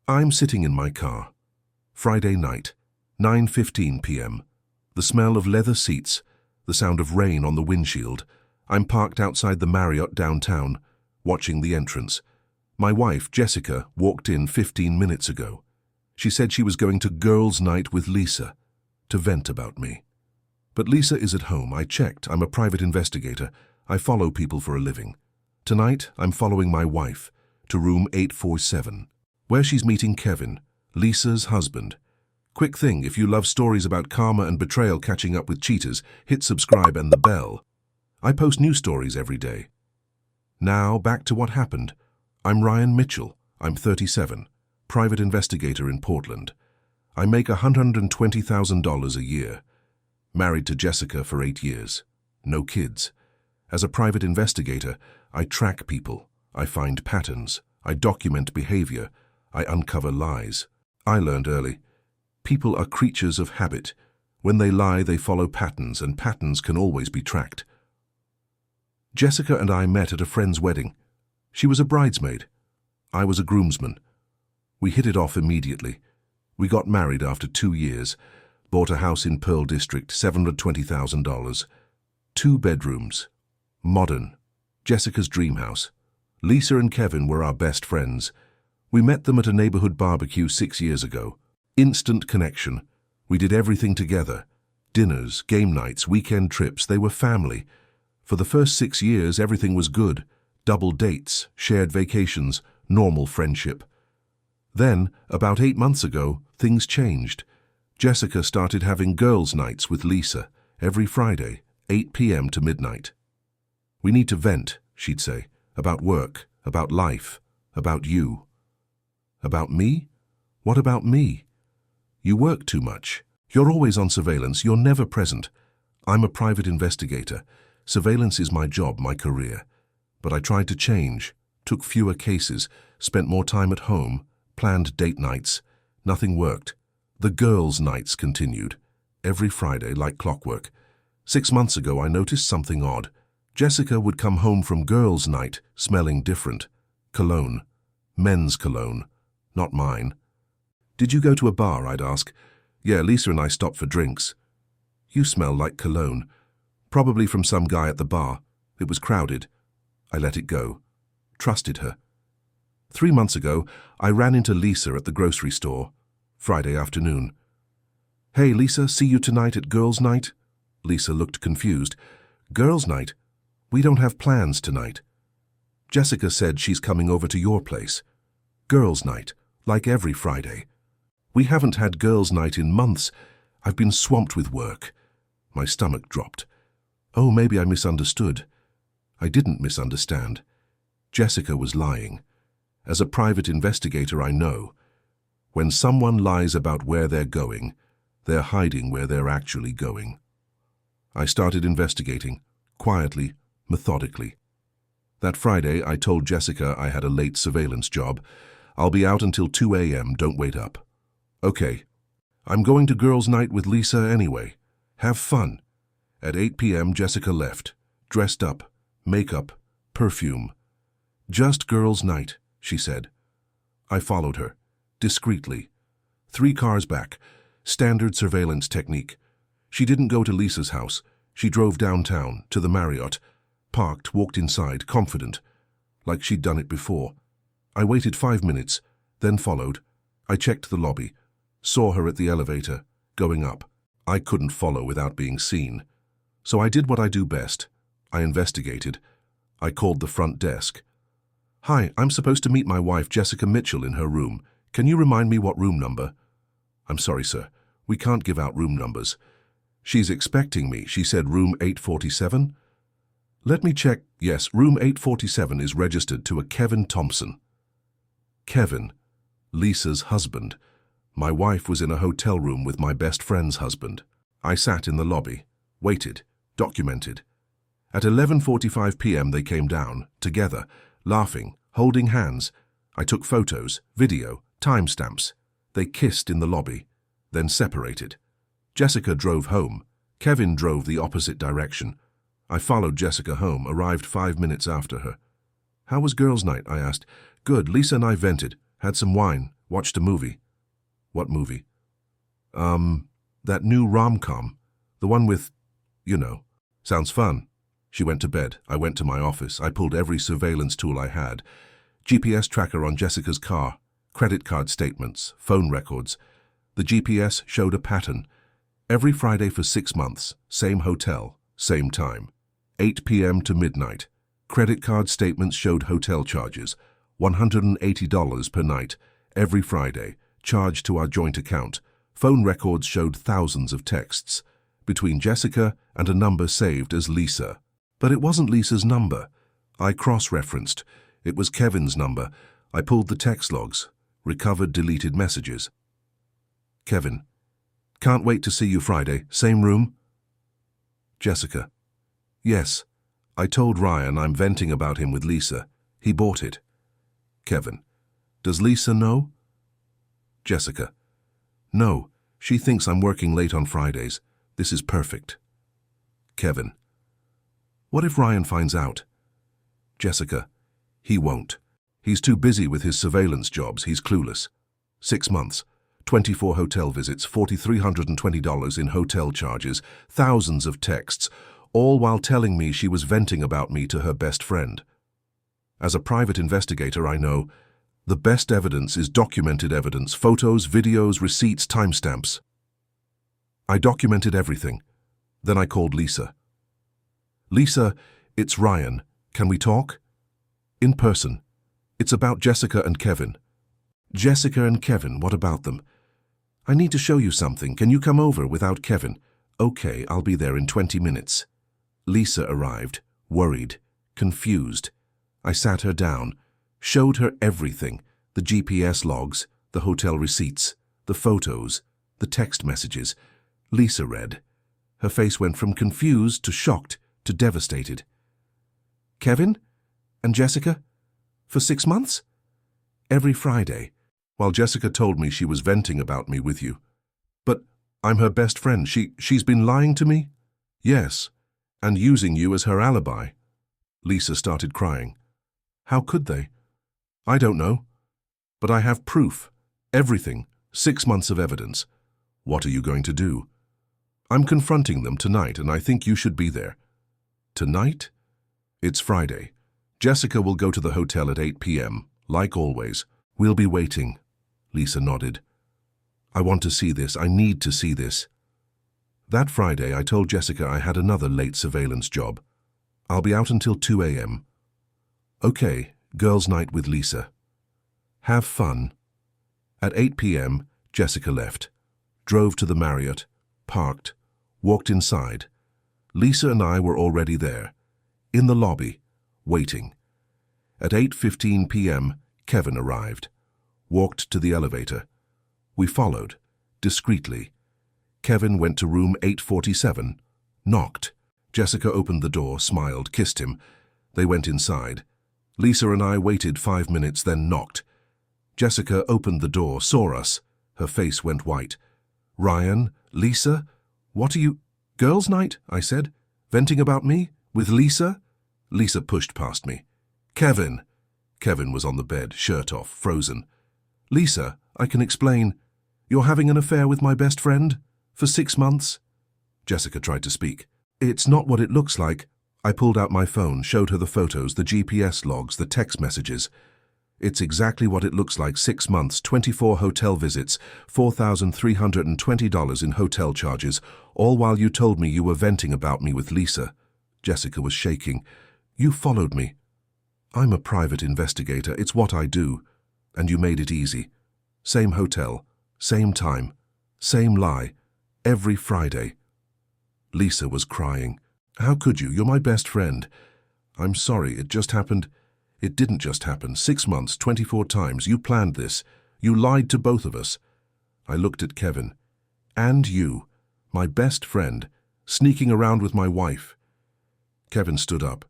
I'm sitting in my car. Friday night, 9:15 p.m. The smell of leather seats, the sound of rain on the windshield. I'm parked outside the Marriott downtown, watching the entrance. My wife, Jessica, walked in 15 minutes ago. She said she was going to girls' night with Lisa, to vent about me. But Lisa is at home. I checked. I'm a private investigator. I follow people for a living. Tonight, I'm following my wife to room 847, where she's meeting Kevin, Lisa's husband. Quick thing, if you love stories about karma and betrayal catching up with cheaters, hit subscribe and the bell. I post new stories every day. Now, back to what happened. I'm Ryan Mitchell. I'm 37, private investigator in Portland. I make $120,000 a year. Married to Jessica for 8 years. No kids. As a private investigator, I track people. I find patterns. I document behavior. I uncover lies. I learned early. People are creatures of habit. When they lie, they follow patterns, and patterns can always be tracked. Jessica and I met at a friend's wedding. She was a bridesmaid. I was a groomsman. We hit it off immediately. We got married after 2 years, bought a house in Pearl District, $720,000. 2 bedrooms. Modern. Jessica's dream house. Lisa and Kevin were our best friends. We met them at a neighborhood barbecue 6 years ago. Instant connection. We did everything together. Dinners, game nights, weekend trips. They were family. For the first 6 years, everything was good. Double dates, shared vacations, normal friendship. Then, about 8 months ago, things changed. Jessica started having girls' nights with Lisa every Friday, 8 p.m. to midnight. We need to vent, she'd say, about work, about life, about you. About me? What about me? You work too much. You're always on surveillance. You're never present. I'm a private investigator. Surveillance is my job, my career. But I tried to change, took fewer cases, spent more time at home, planned date nights. Nothing worked. The girls' nights continued, every Friday like clockwork. 6 months ago, I noticed something odd. Jessica would come home from girls' night smelling different. Cologne. Men's cologne. Not mine. Did you go to a bar, I'd ask. Yeah, Lisa and I stopped for drinks. You smell like cologne. Probably from some guy at the bar. It was crowded. I let it go. Trusted her. 3 months ago, I ran into Lisa at the grocery store. Friday afternoon. Hey, Lisa, see you tonight at girls' night? Lisa looked confused. Girls' night? We don't have plans tonight. Jessica said she's coming over to your place. Girls' night, like every Friday. We haven't had girls' night in months. I've been swamped with work. My stomach dropped. Oh, maybe I misunderstood. I didn't misunderstand. Jessica was lying. As a private investigator, I know. When someone lies about where they're going, they're hiding where they're actually going. I started investigating, quietly, methodically. That Friday, I told Jessica I had a late surveillance job. I'll be out until 2 a.m., don't wait up. Okay. I'm going to girls' night with Lisa anyway. Have fun. At 8 p.m., Jessica left, dressed up, makeup, perfume. Just girls' night, she said. I followed her, discreetly. 3 cars back, standard surveillance technique. She didn't go to Lisa's house. She drove downtown, to the Marriott, parked, walked inside, confident, like she'd done it before. I waited 5 minutes, then followed. I checked the lobby, saw her at the elevator, going up. I couldn't follow without being seen. So I did what I do best. I investigated. I called the front desk. Hi, I'm supposed to meet my wife, Jessica Mitchell, in her room. Can you remind me what room number? I'm sorry, sir. We can't give out room numbers. She's expecting me. She said room 847. Let me check. Yes, room 847 is registered to a Kevin Thompson. Kevin, Lisa's husband. My wife was in a hotel room with my best friend's husband. I sat in the lobby, waited, documented. At 11:45 p.m. they came down, together, laughing, holding hands. I took photos, video, timestamps. They kissed in the lobby, then separated. Jessica drove home. Kevin drove the opposite direction. I followed Jessica home, arrived 5 minutes after her. How was girls' night? I asked. Good. Lisa and I vented, had some wine. Watched a movie. What movie? That new rom-com. The one with, you know. Sounds fun. She went to bed. I went to my office. I pulled every surveillance tool I had. GPS tracker on Jessica's car, credit card statements, phone records. The GPS showed a pattern. Every Friday for 6 months, same hotel, same time. 8 p.m. to midnight. Credit card statements showed hotel charges, $180 per night, every Friday, charged to our joint account. Phone records showed thousands of texts, between Jessica and a number saved as Lisa. But it wasn't Lisa's number. I cross-referenced. It was Kevin's number. I pulled the text logs, recovered deleted messages. Kevin, can't wait to see you Friday. Same room? Jessica, yes. I told Ryan I'm venting about him with Lisa. He bought it. Kevin, does Lisa know? Jessica, no. She thinks I'm working late on Fridays. This is perfect. Kevin, what if Ryan finds out? Jessica, he won't. He's too busy with his surveillance jobs. He's clueless. 6 months, 24 hotel visits, $4,320 in hotel charges, thousands of texts, all while telling me she was venting about me to her best friend. As a private investigator, I know the best evidence is documented evidence, photos, videos, receipts, timestamps. I documented everything. Then I called Lisa. Lisa, it's Ryan. Can we talk? In person. It's about Jessica and Kevin. Jessica and Kevin, what about them? I need to show you something. Can you come over without Kevin? Okay, I'll be there in 20 minutes. Lisa arrived, worried, confused. I sat her down, showed her everything, the GPS logs, the hotel receipts, the photos, the text messages. Lisa read. Her face went from confused to shocked to devastated. Kevin? And Jessica? For 6 months? Every Friday, while Jessica told me she was venting about me with you. But I'm her best friend. She's been lying to me? Yes, and using you as her alibi. Lisa started crying. How could they? I don't know. But I have proof. Everything. 6 months of evidence. What are you going to do? I'm confronting them tonight, and I think you should be there. Tonight? It's Friday. Jessica will go to the hotel at 8 p.m., like always. We'll be waiting. Lisa nodded. I want to see this. I need to see this. That Friday, I told Jessica I had another late surveillance job. I'll be out until 2 a.m. Okay, girls' night with Lisa. Have fun. At 8 p.m., Jessica left, drove to the Marriott, parked, walked inside. Lisa and I were already there, in the lobby, waiting. At 8:15 p.m., Kevin arrived, walked to the elevator. We followed, discreetly. Kevin went to room 847, knocked. Jessica opened the door, smiled, kissed him. They went inside. Lisa and I waited 5 minutes, then knocked. Jessica opened the door, saw us. Her face went white. Ryan? Lisa? What are you... Girls' night? I said. Venting about me? With Lisa? Lisa pushed past me. Kevin! Kevin was on the bed, shirt off, frozen. Lisa, I can explain. You're having an affair with my best friend? For 6 months? Jessica tried to speak. It's not what it looks like. I pulled out my phone, showed her the photos, the GPS logs, the text messages. It's exactly what it looks like. 6 months, 24 hotel visits, $4,320 in hotel charges, all while you told me you were venting about me with Lisa. Jessica was shaking. You followed me. I'm a private investigator. It's what I do. And you made it easy. Same hotel, same time, same lie, every Friday. Lisa was crying. How could you? You're my best friend. I'm sorry, it just happened. It didn't just happen. 6 months, 24 times. You planned this. You lied to both of us. I looked at Kevin. And you, my best friend, sneaking around with my wife. Kevin stood up.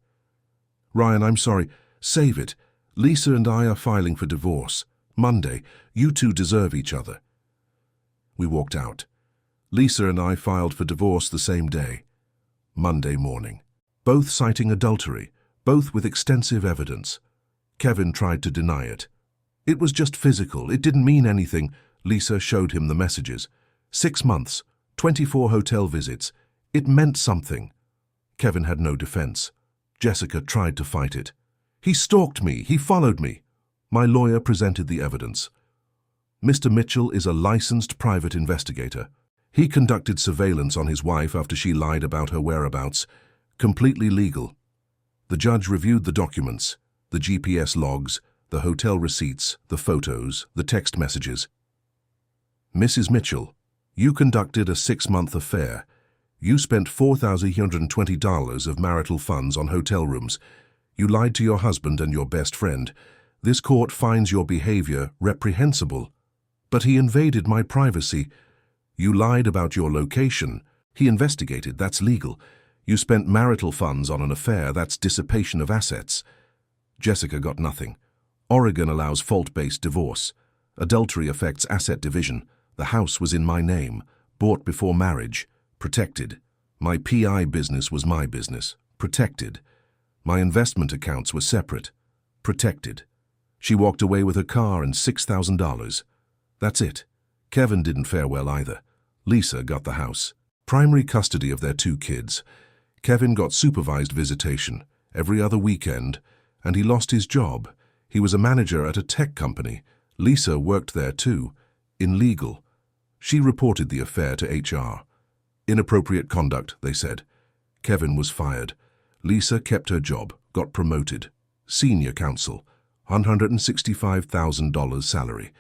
Ryan, I'm sorry. Save it. Lisa and I are filing for divorce. Monday. You two deserve each other. We walked out. Lisa and I filed for divorce the same day. Monday morning. Both citing adultery, both with extensive evidence. Kevin tried to deny it. It was just physical. It didn't mean anything. Lisa showed him the messages. 6 months, 24 hotel visits. It meant something. Kevin had no defense. Jessica tried to fight it. He stalked me. He followed me. My lawyer presented the evidence. Mr. Mitchell is a licensed private investigator. He conducted surveillance on his wife after she lied about her whereabouts. Completely legal. The judge reviewed the documents, the GPS logs, the hotel receipts, the photos, the text messages. Mrs. Mitchell, you conducted a 6-month affair. You spent $4,820 of marital funds on hotel rooms. You lied to your husband and your best friend. This court finds your behavior reprehensible. But he invaded my privacy. You lied about your location. He investigated. That's legal. You spent marital funds on an affair. That's dissipation of assets. Jessica got nothing. Oregon allows fault-based divorce. Adultery affects asset division. The house was in my name. Bought before marriage. Protected. My PI business was my business. Protected. My investment accounts were separate. Protected. She walked away with her car and $6,000. That's it. Kevin didn't fare well either. Lisa got the house. Primary custody of their 2 kids. Kevin got supervised visitation every other weekend, and he lost his job. He was a manager at a tech company. Lisa worked there too, in legal. She reported the affair to HR. Inappropriate conduct, they said. Kevin was fired. Lisa kept her job, got promoted. Senior counsel, $165,000 salary.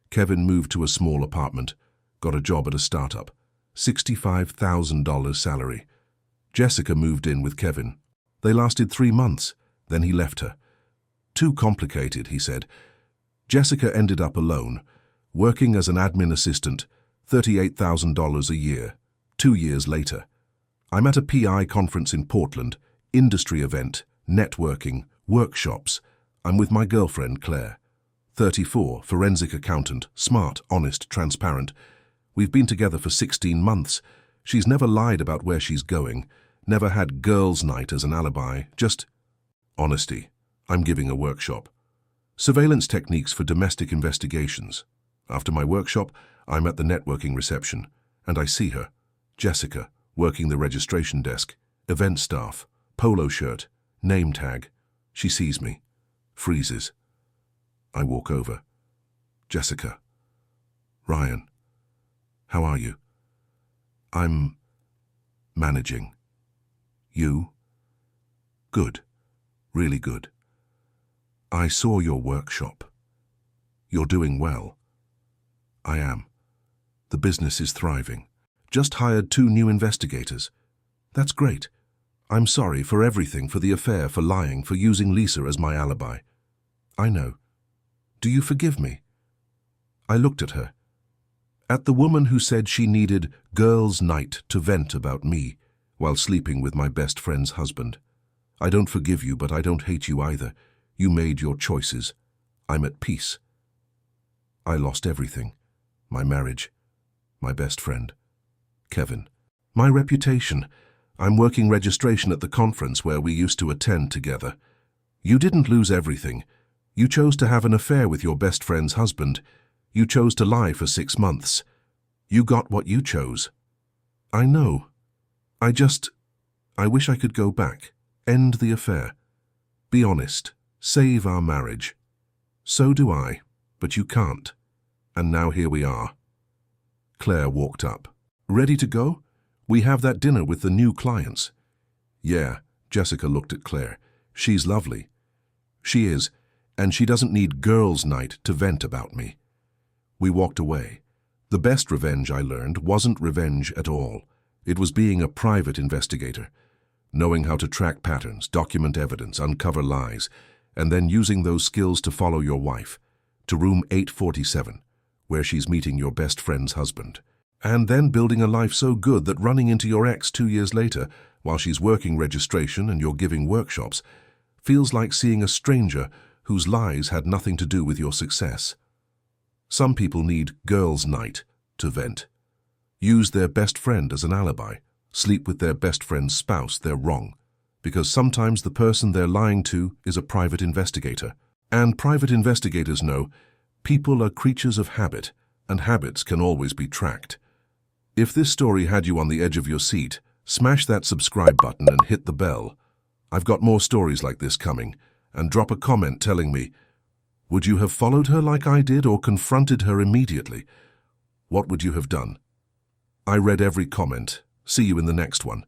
Kevin moved to a small apartment, got a job at a startup. $65,000 salary. Jessica moved in with Kevin. They lasted 3 months, then he left her. Too complicated, he said. Jessica ended up alone, working as an admin assistant, $38,000 a year. 2 years later. I'm at a PI conference in Portland, industry event, networking, workshops. I'm with my girlfriend, Claire. 34, forensic accountant, smart, honest, transparent. We've been together for 16 months. She's never lied about where she's going, never had girls' night as an alibi, just honesty. I'm giving a workshop. Surveillance techniques for domestic investigations. After my workshop, I'm at the networking reception, and I see her, Jessica, working the registration desk, event staff, polo shirt, name tag. She sees me, freezes. I walk over. Jessica. Ryan. How are you? I'm managing. You? Good. Really good. I saw your workshop. You're doing well. I am. The business is thriving. Just hired 2 new investigators. That's great. I'm sorry for everything, for the affair, for lying, for using Lisa as my alibi. I know. Do you forgive me? I looked at her. At the woman who said she needed girls' night to vent about me while sleeping with my best friend's husband. I don't forgive you, but I don't hate you either. You made your choices. I'm at peace. I lost everything. My marriage. My best friend. Kevin. My reputation. I'm working registration at the conference where we used to attend together. You didn't lose everything. You chose to have an affair with your best friend's husband. You chose to lie for 6 months. You got what you chose. I know. I wish I could go back. End the affair. Be honest. Save our marriage. So do I, but you can't. And now here we are. Claire walked up. Ready to go? We have that dinner with the new clients. Yeah, Jessica looked at Claire. She's lovely. She is, and she doesn't need girls' night to vent about me. We walked away. The best revenge, I learned, wasn't revenge at all. It was being a private investigator, knowing how to track patterns, document evidence, uncover lies, and then using those skills to follow your wife to room 847, where she's meeting your best friend's husband. And then building a life so good that running into your ex 2 years later, while she's working registration and you're giving workshops, feels like seeing a stranger whose lies had nothing to do with your success. Some people need girls' night to vent. Use their best friend as an alibi. Sleep with their best friend's spouse. They're wrong. Because sometimes the person they're lying to is a private investigator. And private investigators know People are creatures of habit, and habits can always be tracked. If this story had you on the edge of your seat, smash that subscribe button and hit the bell. I've got more stories like this coming, and drop a comment telling me, would you have followed her like I did or confronted her immediately? What would you have done? I read every comment. See you in the next one.